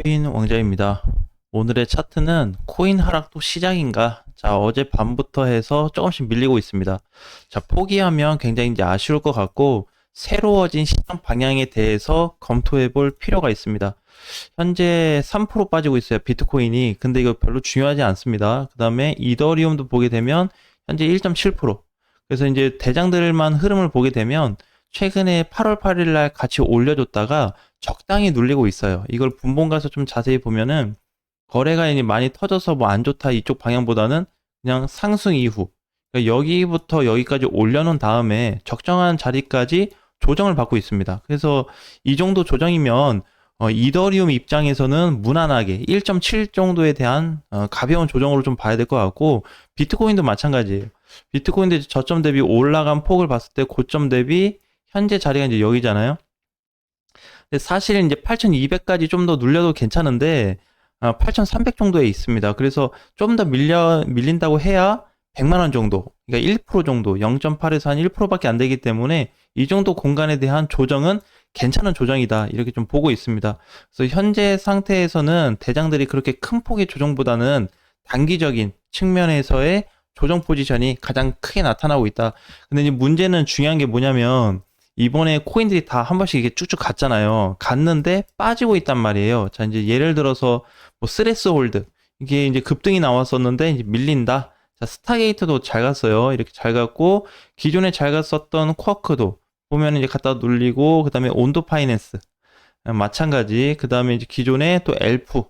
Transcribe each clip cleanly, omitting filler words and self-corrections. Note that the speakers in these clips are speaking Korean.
코인 왕자입니다. 오늘의 차트는 코인 하락도 시작인가? 자, 어제 밤부터 해서 조금씩 밀리고 있습니다. 자, 포기하면 굉장히 이제 아쉬울 것 같고, 새로워진 시장 방향에 대해서 검토해 볼 필요가 있습니다. 현재 3% 빠지고 있어요, 비트코인이. 근데 이거 별로 중요하지 않습니다. 그 다음에 이더리움도 보게 되면 현재 1.7%. 그래서 이제 대장들만 흐름을 보게 되면 최근에 8월 8일 날 같이 올려줬다가 적당히 눌리고 있어요. 이걸 분봉 가서 좀 자세히 보면은 거래가 이제 많이 터져서 뭐 안 좋다 이쪽 방향보다는 그냥 상승 이후 그러니까 여기부터 여기까지 올려놓은 다음에 적정한 자리까지 조정을 받고 있습니다. 그래서 이 정도 조정이면 이더리움 입장에서는 무난하게 1.7 정도에 대한 가벼운 조정으로 좀 봐야 될 것 같고, 비트코인도 마찬가지예요. 비트코인도 저점 대비 올라간 폭을 봤을 때 고점 대비 현재 자리가 이제 여기잖아요. 근데 사실 이제 8,200까지 좀 더 눌려도 괜찮은데 8,300 정도에 있습니다. 그래서 좀 더 밀린다고 해야 100만 원 정도, 그러니까 1% 정도, 0.8에서 한 1%밖에 안 되기 때문에 이 정도 공간에 대한 조정은 괜찮은 조정이다, 이렇게 좀 보고 있습니다. 그래서 현재 상태에서는 대장들이 그렇게 큰 폭의 조정보다는 단기적인 측면에서의 조정 포지션이 가장 크게 나타나고 있다. 근데 이제 문제는 중요한 게 뭐냐면 이번에 코인들이 다 한 번씩 이게 쭉쭉 갔잖아요. 갔는데 빠지고 있단 말이에요. 자, 이제 예를 들어서 뭐 스레스 홀드, 이게 이제 급등이 나왔었는데 이제 밀린다. 자, 스타게이트도 잘 갔어요. 이렇게 잘 갔고, 기존에 잘 갔었던 쿼크도 보면 이제 갖다 눌리고, 그 다음에 온도 파이낸스 마찬가지. 그 다음에 이제 기존에 또 엘프,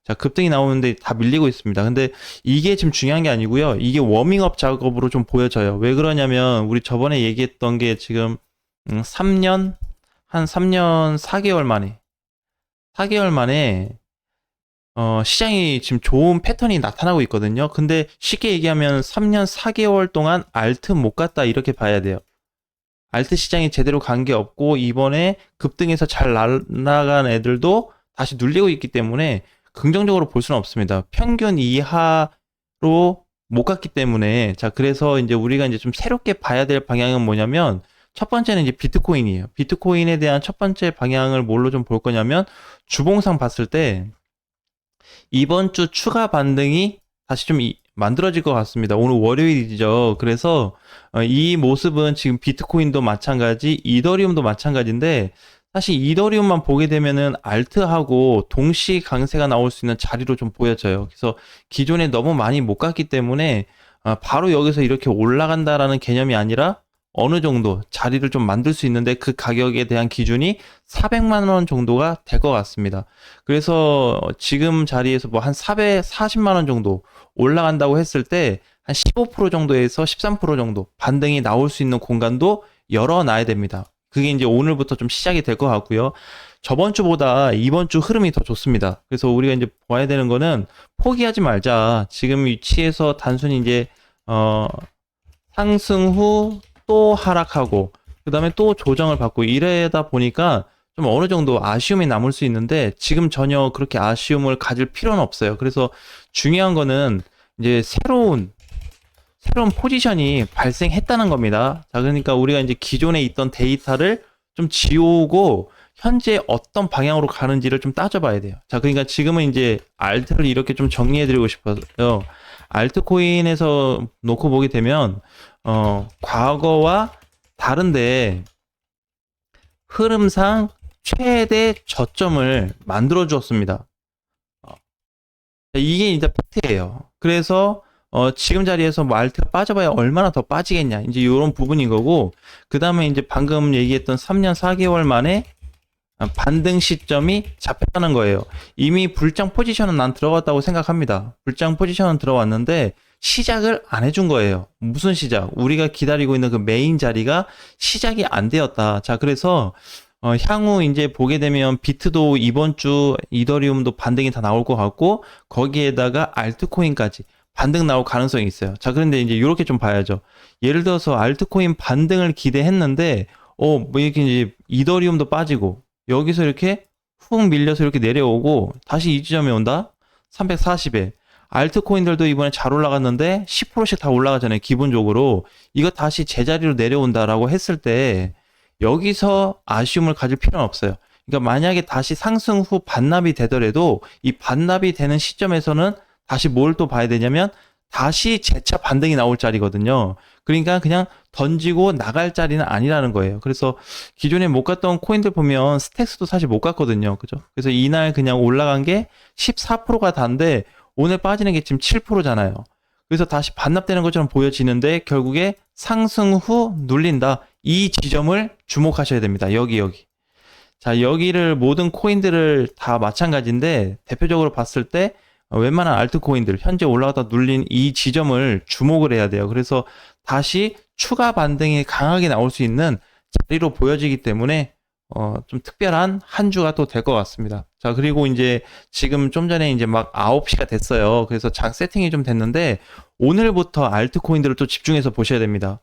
자, 급등이 나오는데 다 밀리고 있습니다. 근데 이게 지금 중요한 게 아니고요. 이게 워밍업 작업으로 좀 보여져요. 왜 그러냐면 우리 저번에 얘기했던 게 지금 3년, 한 3년 4개월 만에, 4개월 만에, 시장이 지금 좋은 패턴이 나타나고 있거든요. 근데 쉽게 얘기하면 3년 4개월 동안 알트 못 갔다, 이렇게 봐야 돼요. 알트 시장이 제대로 간 게 없고, 이번에 급등해서 잘 날아간 애들도 다시 눌리고 있기 때문에 긍정적으로 볼 수는 없습니다. 평균 이하로 못 갔기 때문에. 자, 그래서 이제 우리가 이제 좀 새롭게 봐야 될 방향은 뭐냐면, 첫 번째는 이제 비트코인이에요. 비트코인에 대한 첫 번째 방향을 뭘로 좀 볼 거냐면, 주봉상 봤을 때 이번 주 추가 반등이 다시 좀 만들어질 것 같습니다. 오늘 월요일이죠. 그래서 이 모습은 지금 비트코인도 마찬가지, 이더리움도 마찬가지인데, 사실 이더리움만 보게 되면은 알트하고 동시 강세가 나올 수 있는 자리로 좀 보여져요. 그래서 기존에 너무 많이 못 갔기 때문에 바로 여기서 이렇게 올라간다라는 개념이 아니라 어느 정도 자리를 좀 만들 수 있는데, 그 가격에 대한 기준이 400만 원 정도가 될 것 같습니다. 그래서 지금 자리에서 뭐 한 440만 원 정도 올라간다고 했을 때 한 15% 정도에서 13% 정도 반등이 나올 수 있는 공간도 열어놔야 됩니다. 그게 이제 오늘부터 좀 시작이 될 것 같고요. 저번 주보다 이번 주 흐름이 더 좋습니다. 그래서 우리가 이제 봐야 되는 거는 포기하지 말자. 지금 위치에서 단순히 이제 상승 후 또 하락하고 그 다음에 또 조정을 받고 이러다 보니까 좀 어느 정도 아쉬움이 남을 수 있는데, 지금 전혀 그렇게 아쉬움을 가질 필요는 없어요. 그래서 중요한 거는 이제 새로운 포지션이 발생했다는 겁니다. 자, 그러니까 우리가 이제 기존에 있던 데이터를 좀 지우고 현재 어떤 방향으로 가는지를 좀 따져봐야 돼요. 자, 그러니까 지금은 이제 알트를 이렇게 좀 정리해드리고 싶어요. 알트코인에서 놓고 보게 되면 과거와 다른데 흐름상 최대 저점을 만들어 주었습니다. 이게 이제 팩트예요. 그래서 지금 자리에서 뭐 알트가 빠져봐야 얼마나 더 빠지겠냐, 이제 이런 부분인 거고, 그 다음에 이제 방금 얘기했던 3년 4개월 만에 반등 시점이 잡혔다는 거예요. 이미 불장 포지션은 난 들어갔다고 생각합니다. 불장 포지션은 들어왔는데 시작을 안 해준 거예요. 무슨 시작? 우리가 기다리고 있는 그 메인 자리가 시작이 안 되었다. 자, 그래서 향후 이제 보게 되면 비트도 이번 주, 이더리움도 반등이 다 나올 것 같고, 거기에다가 알트코인까지 반등 나올 가능성이 있어요. 자, 그런데 이제 이렇게 좀 봐야죠. 예를 들어서 알트코인 반등을 기대했는데 뭐 이렇게 이제 이더리움도 빠지고 여기서 이렇게 훅 밀려서 이렇게 내려오고 다시 이 지점에 온다? 340에. 알트코인들도 이번에 잘 올라갔는데 10%씩 다 올라가잖아요, 기본적으로. 이거 다시 제자리로 내려온다라고 했을 때 여기서 아쉬움을 가질 필요는 없어요. 그러니까 만약에 다시 상승 후 반납이 되더라도 이 반납이 되는 시점에서는 다시 뭘 또 봐야 되냐면 다시 재차 반등이 나올 자리거든요. 그러니까 그냥 던지고 나갈 자리는 아니라는 거예요. 그래서 기존에 못 갔던 코인들 보면 스택스도 사실 못 갔거든요. 그죠? 그래서 이날 그냥 올라간 게 14%가 단데 오늘 빠지는 게 지금 7%잖아요. 그래서 다시 반납되는 것처럼 보여지는데 결국에 상승 후 눌린다. 이 지점을 주목하셔야 됩니다. 여기. 자, 여기를 모든 코인들을 다 마찬가지인데 대표적으로 봤을 때 웬만한 알트코인들 현재 올라가다 눌린 이 지점을 주목을 해야 돼요. 그래서 다시 추가 반등이 강하게 나올 수 있는 자리로 보여지기 때문에 좀 특별한 한 주가 또 될 것 같습니다. 자, 그리고 이제 지금 좀 전에 이제 막 9시가 됐어요. 그래서 장 세팅이 좀 됐는데 오늘부터 알트코인들을 또 집중해서 보셔야 됩니다.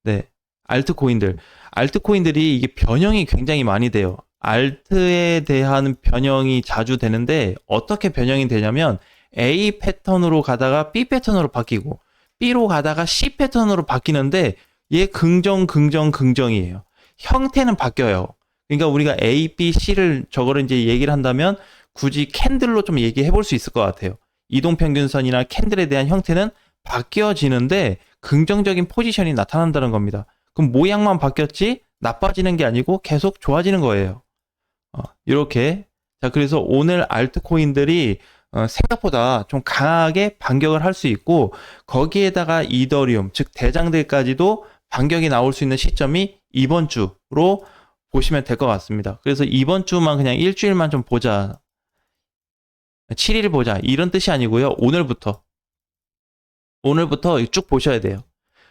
네. 알트코인들이 이게 변형이 굉장히 많이 돼요. 알트에 대한 변형이 자주 되는데 어떻게 변형이 되냐면 A 패턴으로 가다가 B 패턴으로 바뀌고 B로 가다가 C 패턴으로 바뀌는데 얘 긍정이에요. 형태는 바뀌어요. 그러니까 우리가 A, B, C를 저거를 이제 얘기를 한다면 굳이 캔들로 좀 얘기해 볼 수 있을 것 같아요. 이동평균선이나 캔들에 대한 형태는 바뀌어지는데 긍정적인 포지션이 나타난다는 겁니다. 그럼 모양만 바뀌었지 나빠지는 게 아니고 계속 좋아지는 거예요. 이렇게. 자, 그래서 오늘 알트코인들이 생각보다 좀 강하게 반격을 할 수 있고 거기에다가 이더리움, 즉 대장들까지도 반격이 나올 수 있는 시점이 이번 주로 보시면 될 것 같습니다. 그래서 이번 주만 그냥 일주일만 좀 보자. 7일 보자. 이런 뜻이 아니고요. 오늘부터 쭉 보셔야 돼요.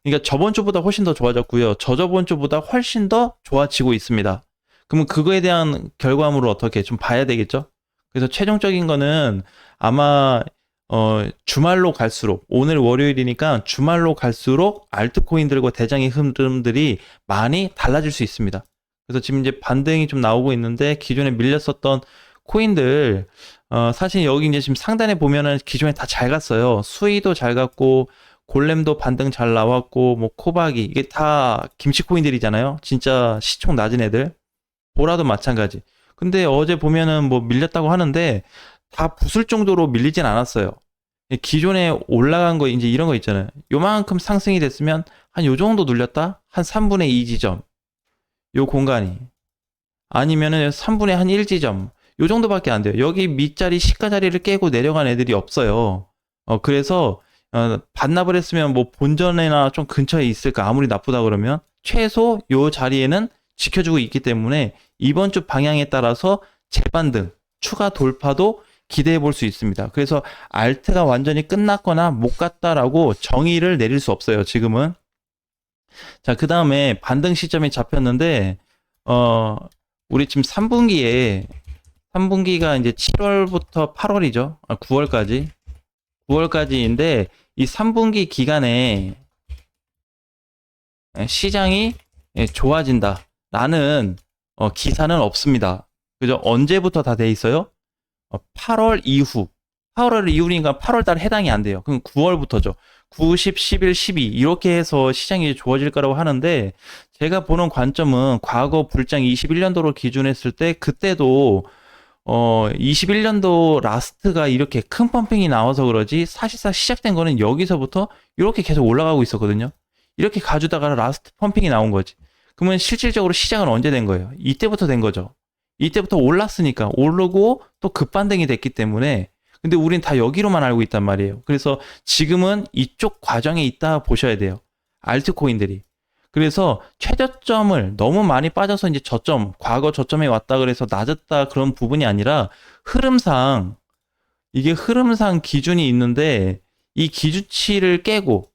그러니까 저번 주보다 훨씬 더 좋아졌고요. 저저번 주보다 훨씬 더 좋아지고 있습니다. 그러면 그거에 대한 결과물을 어떻게 좀 봐야 되겠죠? 그래서 최종적인 거는 아마 주말로 갈수록 오늘 월요일이니까 주말로 갈수록 알트코인들과 대장의 흐름들이 많이 달라질 수 있습니다. 그래서 지금 이제 반등이 좀 나오고 있는데 기존에 밀렸었던 코인들 사실 여기 이제 지금 상단에 보면은 기존에 다 잘 갔어요. 수위도 잘 갔고 골렘도 반등 잘 나왔고 뭐 코바기 이게 다 김치 코인들이잖아요. 진짜 시총 낮은 애들. 보라도 마찬가지. 근데 어제 보면은 뭐 밀렸다고 하는데 다 부술 정도로 밀리진 않았어요. 기존에 올라간 거 이제 이런 거 있잖아요. 요만큼 상승이 됐으면 한 요 정도 눌렸다? 한 3분의 2 지점. 요 공간이. 아니면은 3분의 한 1 지점. 요 정도밖에 안 돼요. 여기 밑자리 시가 자리를 깨고 내려간 애들이 없어요. 그래서 반납을 했으면 뭐 본전이나 좀 근처에 있을까 아무리 나쁘다 그러면 최소 요 자리에는 지켜주고 있기 때문에 이번 주 방향에 따라서 재반등, 추가 돌파도 기대해 볼 수 있습니다. 그래서 알트가 완전히 끝났거나 못 갔다라고 정의를 내릴 수 없어요. 지금은. 자, 그 다음에 반등 시점이 잡혔는데 우리 지금 3분기가 이제 7월부터 8월이죠. 9월까지인데 이 3분기 기간에 시장이 좋아진다라는 기사는 없습니다. 그죠? 언제부터 다 돼 있어요? 8월 이후. 8월 이후니까 8월 달 해당이 안 돼요. 그럼 9월부터죠. 9, 10, 11, 12 이렇게 해서 시장이 좋아질 거라고 하는데 제가 보는 관점은 과거 불장 21년도로 기준했을 때 그때도 21년도 라스트가 이렇게 큰 펌핑이 나와서 그러지 사실상 시작된 거는 여기서부터 이렇게 계속 올라가고 있었거든요. 이렇게 가주다가 라스트 펌핑이 나온 거지. 그러면 실질적으로 시작은 언제 된 거예요? 이때부터 된 거죠. 이때부터 올랐으니까 오르고 또 급반등이 됐기 때문에 근데 우린 다 여기로만 알고 있단 말이에요. 그래서 지금은 이쪽 과정에 있다 보셔야 돼요. 알트코인들이. 그래서 최저점을 너무 많이 빠져서 이제 저점, 과거 저점에 왔다 그래서 낮았다 그런 부분이 아니라 이게 흐름상 기준이 있는데 이 기준치를 깨고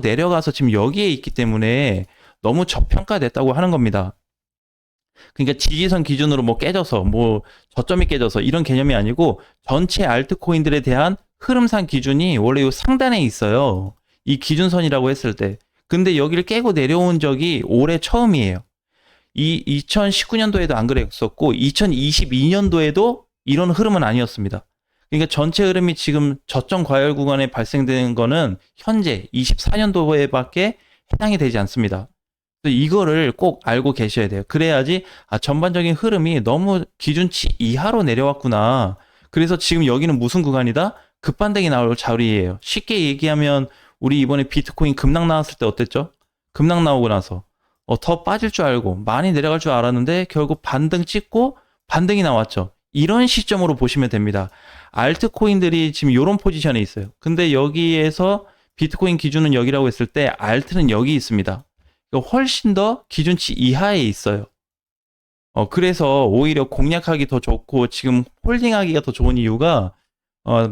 내려가서 지금 여기에 있기 때문에 너무 저평가됐다고 하는 겁니다. 그러니까 지지선 기준으로 뭐 깨져서 뭐 저점이 깨져서 이런 개념이 아니고 전체 알트코인들에 대한 흐름상 기준이 원래 요 상단에 있어요. 이 기준선이라고 했을 때. 근데 여기를 깨고 내려온 적이 올해 처음이에요. 이 2019년도에도 안 그랬었고 2022년도에도 이런 흐름은 아니었습니다. 그러니까 전체 흐름이 지금 저점 과열 구간에 발생되는 거는 현재 24년도에밖에 해당이 되지 않습니다. 그래서 이거를 꼭 알고 계셔야 돼요. 그래야지 전반적인 흐름이 너무 기준치 이하로 내려왔구나. 그래서 지금 여기는 무슨 구간이다? 급반등이 나올 자리예요. 쉽게 얘기하면 우리 이번에 비트코인 급락 나왔을 때 어땠죠? 급락 나오고 나서 더 빠질 줄 알고 많이 내려갈 줄 알았는데 결국 반등 찍고 반등이 나왔죠. 이런 시점으로 보시면 됩니다. 알트코인들이 지금 이런 포지션에 있어요. 근데 여기에서 비트코인 기준은 여기라고 했을 때 알트는 여기 있습니다. 훨씬 더 기준치 이하에 있어요. 그래서 오히려 공략하기 더 좋고 지금 홀딩하기가 더 좋은 이유가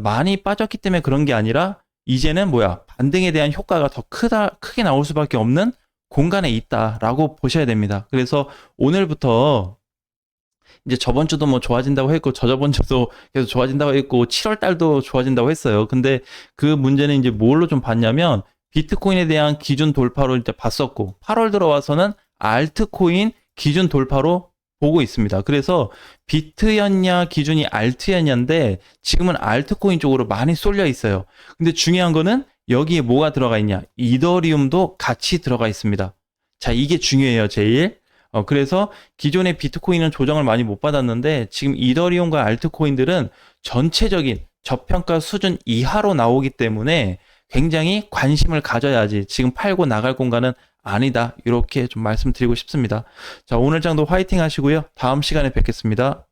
많이 빠졌기 때문에 그런 게 아니라 이제는 반등에 대한 효과가 더 크게 나올 수밖에 없는 공간에 있다라고 보셔야 됩니다. 그래서 오늘부터 이제 저번 주도 뭐 좋아진다고 했고 저저번 주도 계속 좋아진다고 했고 7월 달도 좋아진다고 했어요. 근데 그 문제는 이제 뭘로 좀 봤냐면 비트코인에 대한 기준 돌파로 이제 봤었고 8월 들어와서는 알트코인 기준 돌파로 보고 있습니다. 그래서 비트였냐 기준이 알트였냐인데 지금은 알트코인 쪽으로 많이 쏠려 있어요. 근데 중요한 거는 여기에 뭐가 들어가 있냐? 이더리움도 같이 들어가 있습니다. 자, 이게 중요해요, 제일. 그래서 기존의 비트코인은 조정을 많이 못 받았는데 지금 이더리움과 알트코인들은 전체적인 저평가 수준 이하로 나오기 때문에 굉장히 관심을 가져야지 지금 팔고 나갈 공간은 아니다. 이렇게 좀 말씀드리고 싶습니다. 자, 오늘 장도 화이팅 하시고요. 다음 시간에 뵙겠습니다.